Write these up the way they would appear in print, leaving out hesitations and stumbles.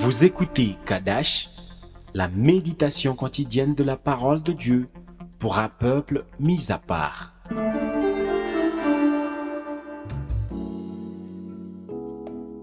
Vous écoutez Kadash, la méditation quotidienne de la parole de Dieu pour un peuple mis à part.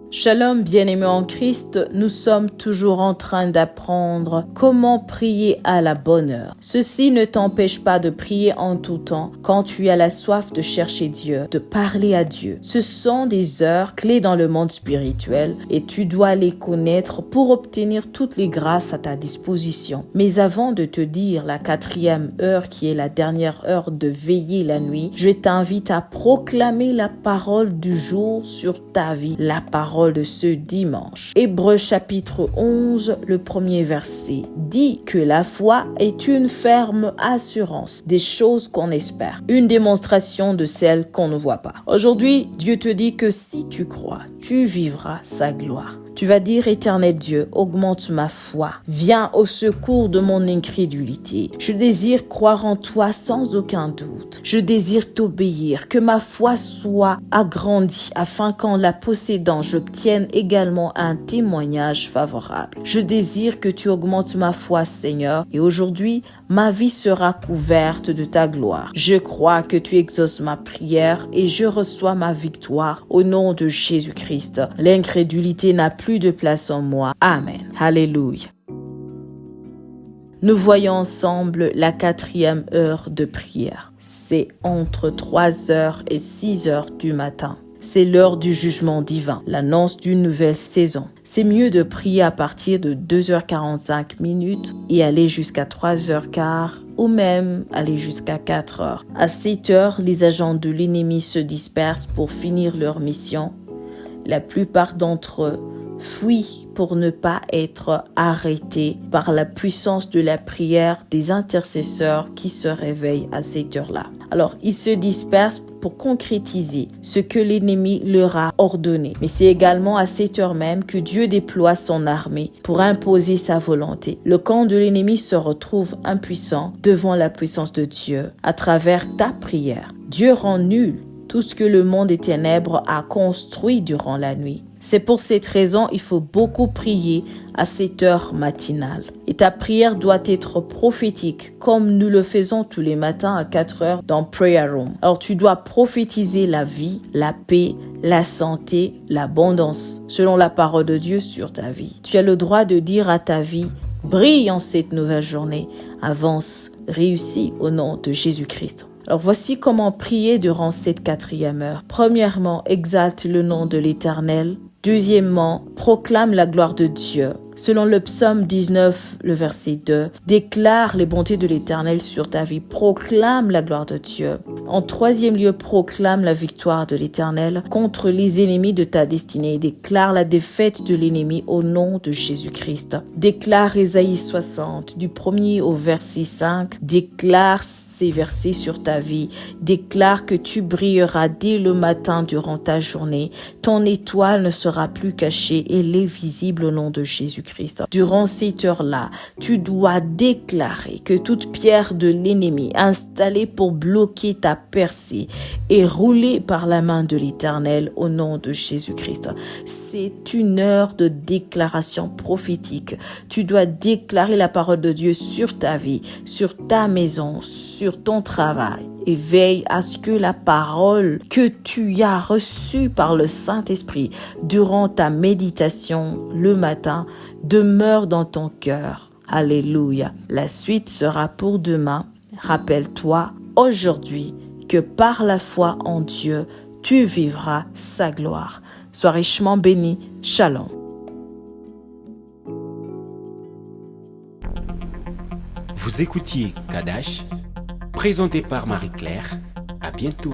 Shalom bien-aimés en Christ, nous sommes toujours en train d'apprendre comment prier à la bonne heure. Ceci ne t'empêche pas de prier en tout temps quand tu as la soif de chercher Dieu, de parler à Dieu. Ce sont des heures clés dans le monde spirituel et tu dois les connaître pour obtenir toutes les grâces à ta disposition. Mais avant de te dire la 4e heure qui est la dernière heure de veiller la nuit, je t'invite à proclamer la parole du jour sur ta vie, la parole de ce dimanche. Hébreux chapitre 11, le premier verset dit que la foi est une ferme assurance des choses qu'on espère, une démonstration de celles qu'on ne voit pas. Aujourd'hui, Dieu te dit que si tu crois, tu vivras sa gloire. Tu vas dire, Éternel Dieu, augmente ma foi. Viens au secours de mon incrédulité. Je désire croire en toi sans aucun doute. Je désire t'obéir, que ma foi soit agrandie afin qu'en la possédant, j'obtienne également un témoignage favorable. Je désire que tu augmentes ma foi, Seigneur, et aujourd'hui, ma vie sera couverte de ta gloire. Je crois que tu exauces ma prière et je reçois ma victoire au nom de Jésus-Christ. L'incrédulité n'a plus de place en moi. Amen. Alléluia. Nous voyons ensemble la 4e heure de prière. C'est entre 3h et 6h du matin. C'est l'heure du jugement divin, l'annonce d'une nouvelle saison. C'est mieux de prier à partir de 2h45 et aller jusqu'à 3h15 ou même aller jusqu'à 4h. À 7h, les agents de l'ennemi se dispersent pour finir leur mission. La plupart d'entre eux fuient pour ne pas être arrêtés par la puissance de la prière des intercesseurs qui se réveillent à cette heure-là. Alors, ils se dispersent pour concrétiser ce que l'ennemi leur a ordonné. Mais c'est également à cette heure même que Dieu déploie son armée pour imposer sa volonté. Le camp de l'ennemi se retrouve impuissant devant la puissance de Dieu à travers ta prière. Dieu rend nul tout ce que le monde des ténèbres a construit durant la nuit. C'est pour cette raison il faut beaucoup prier à cette heure matinale. Et ta prière doit être prophétique, comme nous le faisons tous les matins à 4h dans Prayer Room. Alors tu dois prophétiser la vie, la paix, la santé, l'abondance, selon la parole de Dieu sur ta vie. Tu as le droit de dire à ta vie, brille en cette nouvelle journée, avance, réussis au nom de Jésus-Christ. Alors voici comment prier durant cette 4e heure. Premièrement, exalte le nom de l'Éternel. Deuxièmement, proclame la gloire de Dieu. Selon le psaume 19, le verset 2, déclare les bontés de l'Éternel sur ta vie. Proclame la gloire de Dieu. En 3e lieu, proclame la victoire de l'Éternel contre les ennemis de ta destinée. Déclare la défaite de l'ennemi au nom de Jésus-Christ. Déclare Ésaïe 60, du 1er au verset 5. Déclare ces versets sur ta vie. Déclare que tu brilleras dès le matin durant ta journée. Ton étoile ne sera plus cachée, elle est visible au nom de Jésus-Christ. Durant cette heure-là, tu dois déclarer que toute pierre de l'ennemi installée pour bloquer ta percée est roulée par la main de l'Éternel au nom de Jésus-Christ. C'est une heure de déclaration prophétique. Tu dois déclarer la parole de Dieu sur ta vie, sur ta maison, sur ton travail, et veille à ce que la parole que tu as reçue par le Saint-Esprit durant ta méditation le matin demeure dans ton cœur. Alléluia. La suite sera pour demain. Rappelle-toi aujourd'hui que par la foi en Dieu, tu vivras sa gloire. Sois richement béni. Shalom. Vous écoutiez Kadash, présenté par Marie-Claire. À bientôt.